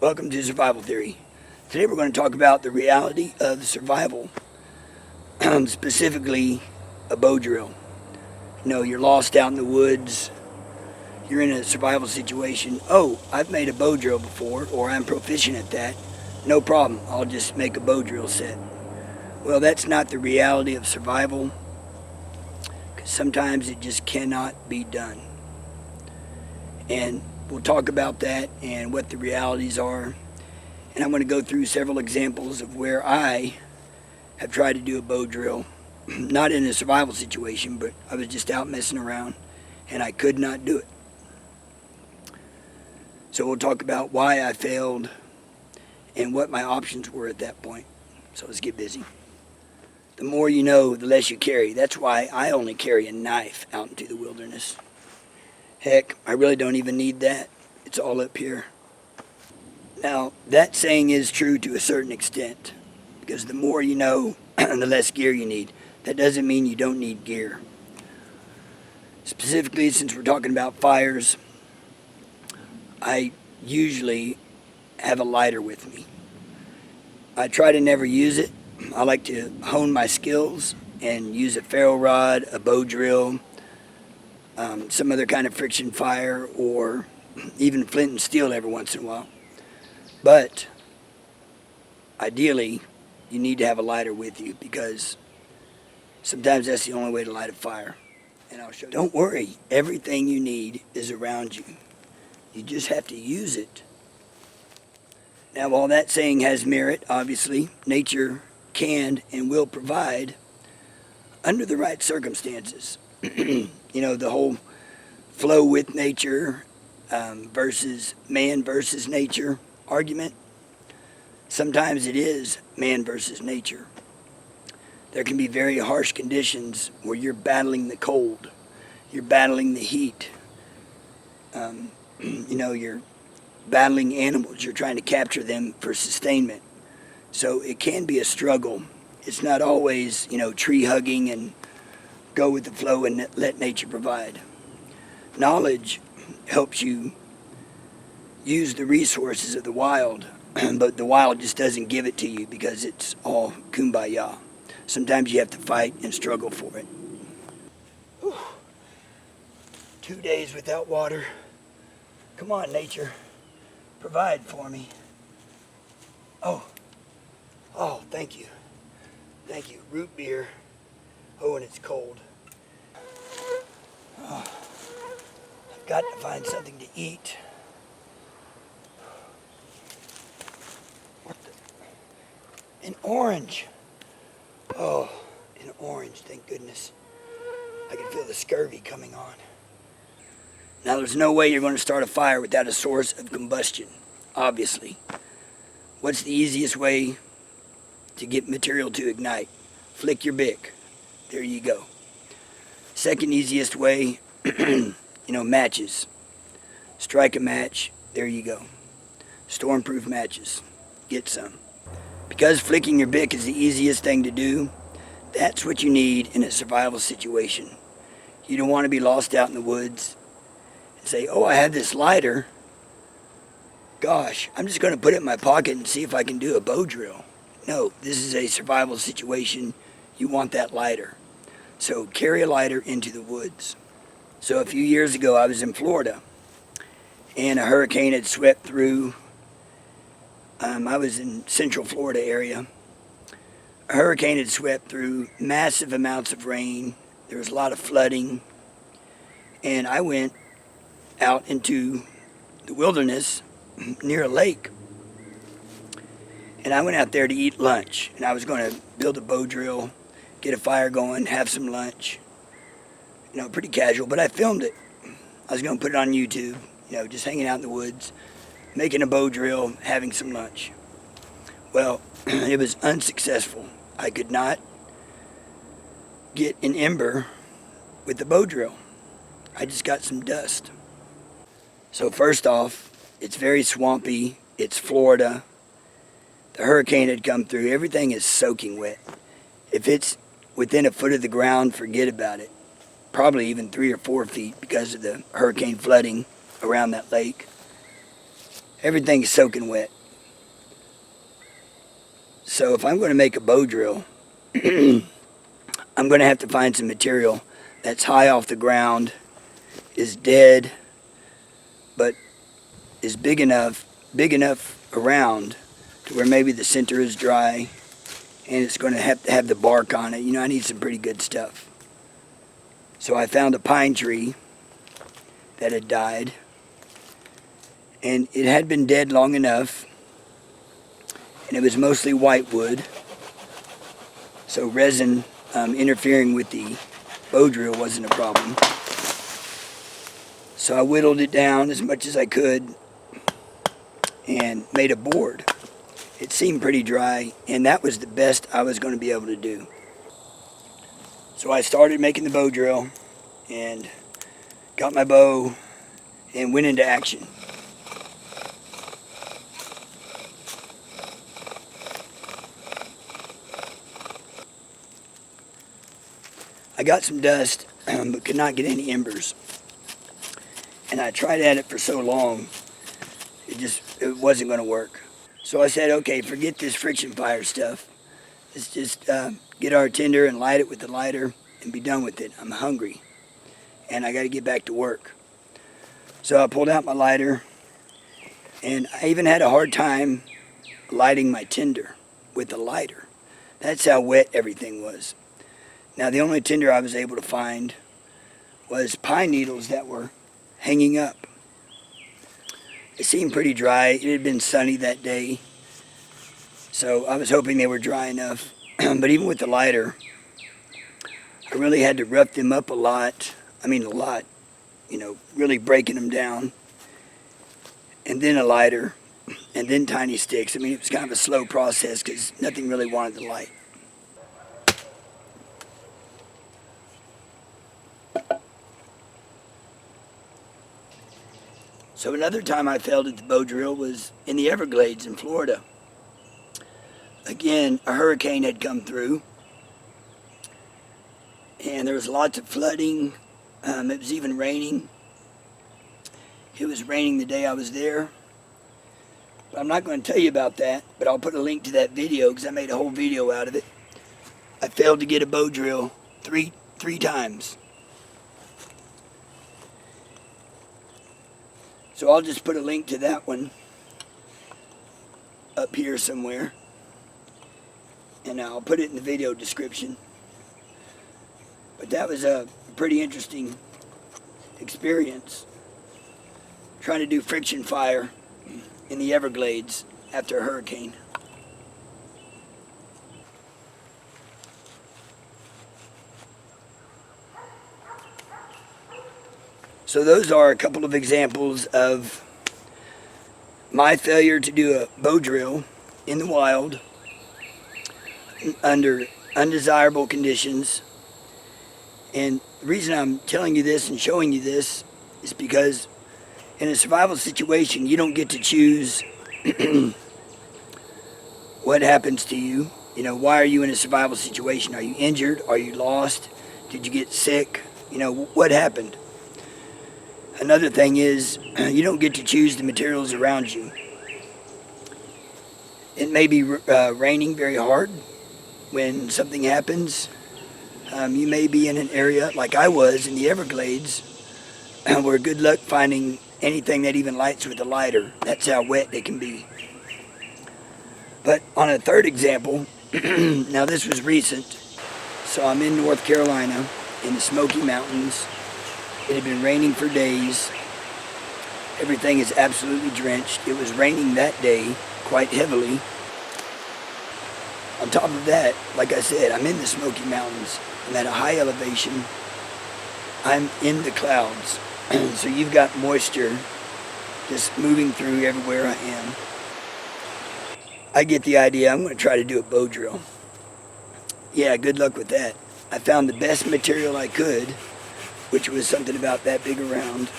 Welcome to Survival Theory. Today we're going to talk about the reality of survival, specifically a bow drill. You know, you're lost out in the woods, you're in a survival situation. Oh, I've made a bow drill before, or I'm proficient at that. No problem, I'll just make a bow drill set. Well, that's not the reality of survival, because sometimes it just cannot be done. And we'll talk about that and what the realities are. And I'm going to go through several examples of where I have tried to do a bow drill. Not in a survival situation, but I was just out messing around and I could not do it. So we'll talk about why I failed and what my options were at that point. So let's get busy. The more you know, the less you carry. That's why I only carry a knife out into the wilderness. Heck, I really don't even need that. It's all up here. Now, that saying is true to a certain extent, because the more you know, the less gear you need. That doesn't mean you don't need gear. Specifically, since we're talking about fires, I usually have a lighter with me. I try to never use it. I like to hone my skills and use a ferro rod, a bow drill, some other kind of friction fire, or even flint and steel every once in a while. But ideally, you need to have a lighter with you, because sometimes that's the only way to light a fire. And I'll show you. Don't worry, everything you need is around you. You just have to use it. Now, while that saying has merit, obviously, nature can and will provide under the right circumstances. You know, the whole flow with nature versus man versus nature argument. Sometimes it is man versus nature. There can be very harsh conditions where you're battling the cold, you're battling the heat, you know, you're battling animals, you're trying to capture them for sustainment. So it can be a struggle. It's not always, you know, tree hugging and go with the flow and let nature provide. Knowledge helps you use the resources of the wild, but the wild just doesn't give it to you because it's all kumbaya. Sometimes you have to fight and struggle for it. Whew. 2 days without water. Come on, nature. Provide for me. Oh, thank you. Thank you. Root beer. Oh, and it's cold. Oh, I've got to find something to eat. What the? An orange. Oh, an orange, thank goodness. I can feel the scurvy coming on. Now, there's no way you're going to start a fire without a source of combustion, obviously. What's the easiest way to get material to ignite? Flick your Bic. There you go. Second easiest way, you know, matches. Strike a match. There you go. Stormproof matches. Get some. Because flicking your Bic is the easiest thing to do, that's what you need in a survival situation. You don't want to be lost out in the woods and say, oh, I have this lighter. Gosh, I'm just going to put it in my pocket and see if I can do a bow drill. No, this is a survival situation. You want that lighter. So carry a lighter into the woods. So a few years ago, I was in Florida, and a hurricane had swept through. I was in Central Florida area. A hurricane had swept through, massive amounts of rain. There was a lot of flooding. And I went out into the wilderness near a lake. And I went out there to eat lunch. And I was going to build a bow drill, get a fire going, have some lunch. You know, pretty casual, but I filmed it. I was going to put it on YouTube, you know, just hanging out in the woods, making a bow drill, having some lunch. Well, it was unsuccessful. I could not get an ember with the bow drill. I just got some dust. So first off, it's very swampy. It's Florida. The hurricane had come through. Everything is soaking wet. If it's within a foot of the ground, forget about it. Probably even 3 or 4 feet because of the hurricane flooding around that lake. Everything is soaking wet. So if I'm going to make a bow drill, I'm going to have to find some material that's high off the ground, is dead, but is big enough around to where maybe the center is dry and it's going to have the bark on it. You know, I need some pretty good stuff. So I found a pine tree that had died, and it had been dead long enough, and it was mostly white wood, so resin interfering with the bow drill wasn't a problem. So I whittled it down as much as I could and made a board. It seemed pretty dry, and that was the best I was going to be able to do. So I started making the bow drill and got my bow and went into action. I got some dust, but could not get any embers. And I tried at it for so long, it wasn't going to work. So I said, okay, forget this friction fire stuff. Let's just get our tinder and light it with the lighter and be done with it. I'm hungry, and I got to get back to work. So I pulled out my lighter, and I even had a hard time lighting my tinder with the lighter. That's how wet everything was. Now, the only tinder I was able to find was pine needles that were hanging up. It seemed pretty dry. It had been sunny that day, so I was hoping they were dry enough. But even with the lighter, I really had to rough them up a lot. I mean, a lot, you know, really breaking them down. And then a lighter, and then tiny sticks. I mean, it was kind of a slow process because nothing really wanted to light. So another time I failed at the bow drill was in the Everglades in Florida. Again, a hurricane had come through, and there was lots of flooding. It was even raining. It was raining the day I was there. But I'm not going to tell you about that, but I'll put a link to that video because I made a whole video out of it. I failed to get a bow drill three times. So I'll just put a link to that one up here somewhere, and I'll put it in the video description. But that was a pretty interesting experience, trying to do friction fire in the Everglades after a hurricane. So those are a couple of examples of my failure to do a bow drill in the wild under undesirable conditions. And the reason I'm telling you this and showing you this is because in a survival situation, you don't get to choose what happens to you. You know, why are you in a survival situation? Are you injured? Are you lost? Did you get sick? You know, what happened? Another thing is, you don't get to choose the materials around you. It may be raining very hard when something happens. You may be in an area like I was in the Everglades, where good luck finding anything that even lights with a lighter. That's how wet it can be. But on a third example, now this was recent, so I'm in North Carolina in the Smoky Mountains. It had been raining for days. Everything is absolutely drenched. It was raining that day quite heavily. On top of that, like I said, I'm in the Smoky Mountains. I'm at a high elevation. I'm in the clouds. So you've got moisture just moving through everywhere I am. I get the idea. I'm going to try to do a bow drill. Yeah, good luck with that. I found the best material I could, which was something about that big around.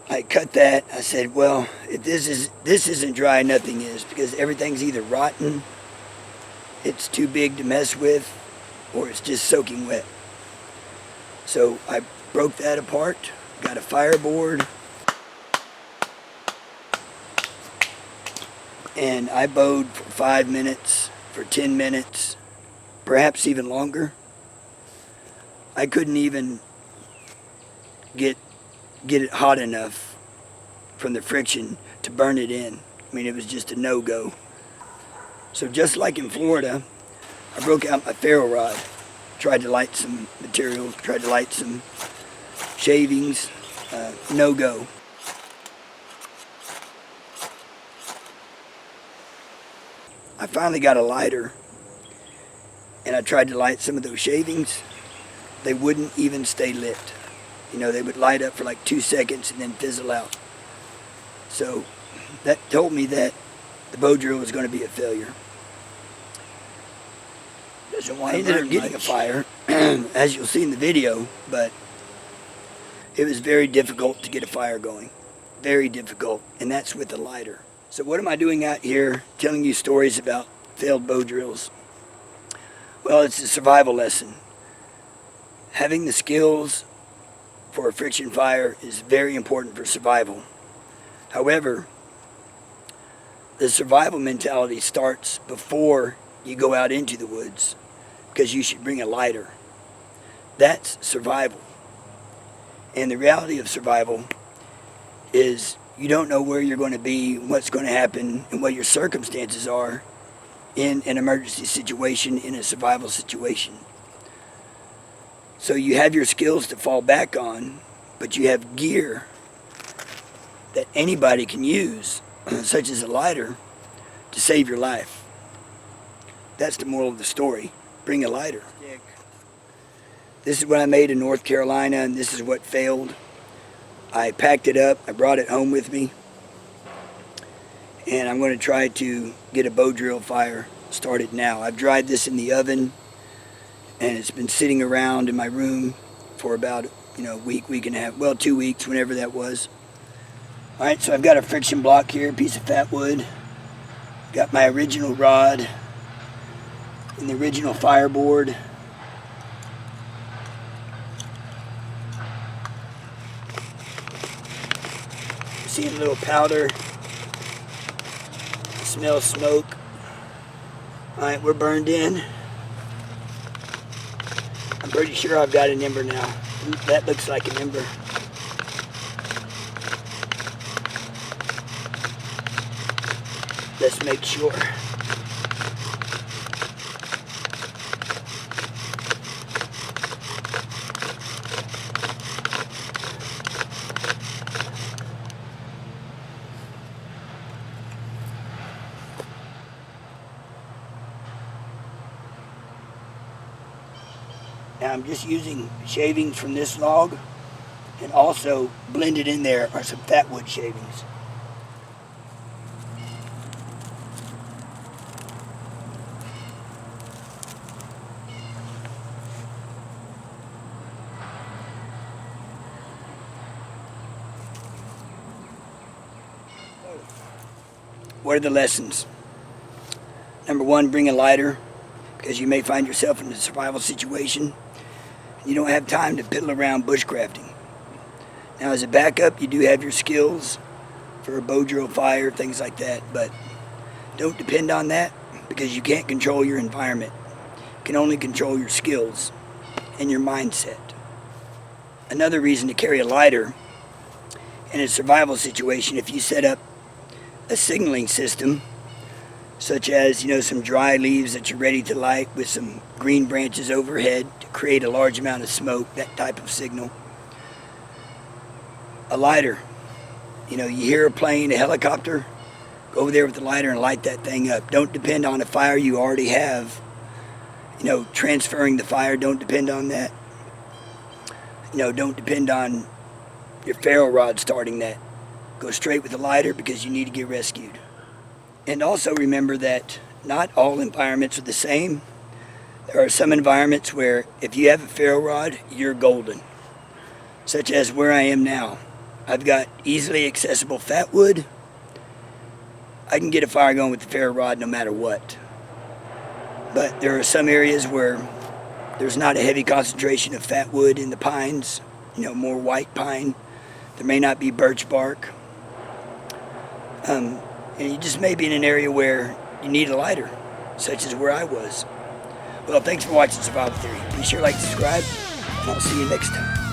I cut that. I said, well, if this isn't dry, nothing is, because everything's either rotten, it's too big to mess with, or it's just soaking wet. So I broke that apart, got a fireboard, And I bowed for 5 minutes, for 10 minutes, perhaps even longer. I couldn't even get it hot enough from the friction to burn it in. I mean, it was just a no-go. So just like in Florida, I broke out my ferro rod, tried to light some material, tried to light some shavings, no-go. I finally got a lighter, and I tried to light some of those shavings. They wouldn't even stay lit. You know, they would light up for like 2 seconds and then fizzle out. So that told me that the bow drill was going to be a failure. I ended up getting a fire, as you'll see in the video, but it was very difficult to get a fire going. Very difficult, and that's with a lighter. So what am I doing out here telling you stories about failed bow drills? Well, it's a survival lesson. Having the skills for a friction fire is very important for survival. However, the survival mentality starts before you go out into the woods, because you should bring a lighter. That's survival. And the reality of survival is you don't know where you're going to be, what's going to happen, and what your circumstances are in an emergency situation, in a survival situation. So you have your skills to fall back on, but you have gear that anybody can use, such as a lighter, to save your life. That's the moral of the story. Bring a lighter. This is what I made in North Carolina, and this is what failed. I packed it up, I brought it home with me, and I'm going to try to get a bow drill fire started now. I've dried this in the oven, and it's been sitting around in my room for about, a week, week and a half, well, 2 weeks, whenever that was. All right, so I've got a friction block here, a piece of fat wood. Got my original rod and the original fireboard. See a little powder. Smell smoke. All right, we're burned in. I'm pretty sure I've got an ember now. That looks like an ember. Let's make sure. Now I'm just using shavings from this log, and also blended in there are some fat wood shavings. What are the lessons? Number one, bring a lighter, because you may find yourself in a survival situation. You don't have time to piddle around bushcrafting. Now, as a backup, you do have your skills for a bow drill fire, things like that, but don't depend on that, because you can't control your environment. You can only control your skills and your mindset. Another reason to carry a lighter in a survival situation, if you set up a signaling system, such as, some dry leaves that you're ready to light with some green branches overhead to create a large amount of smoke, that type of signal. A lighter. You hear a plane, a helicopter, go over there with the lighter and light that thing up. Don't depend on a fire you already have. Transferring the fire, don't depend on that. Don't depend on your ferro rod starting that. Go straight with the lighter, because you need to get rescued. And also remember that not all environments are the same. There are some environments where if you have a ferro rod, you're golden. Such as where I am now. I've got easily accessible fat wood. I can get a fire going with the ferro rod no matter what. But there are some areas where there's not a heavy concentration of fat wood in the pines, more white pine. There may not be birch bark. And you just may be in an area where you need a lighter, such as where I was. Well, thanks for watching Survival Theory. Be sure to like, subscribe, and I'll see you next time.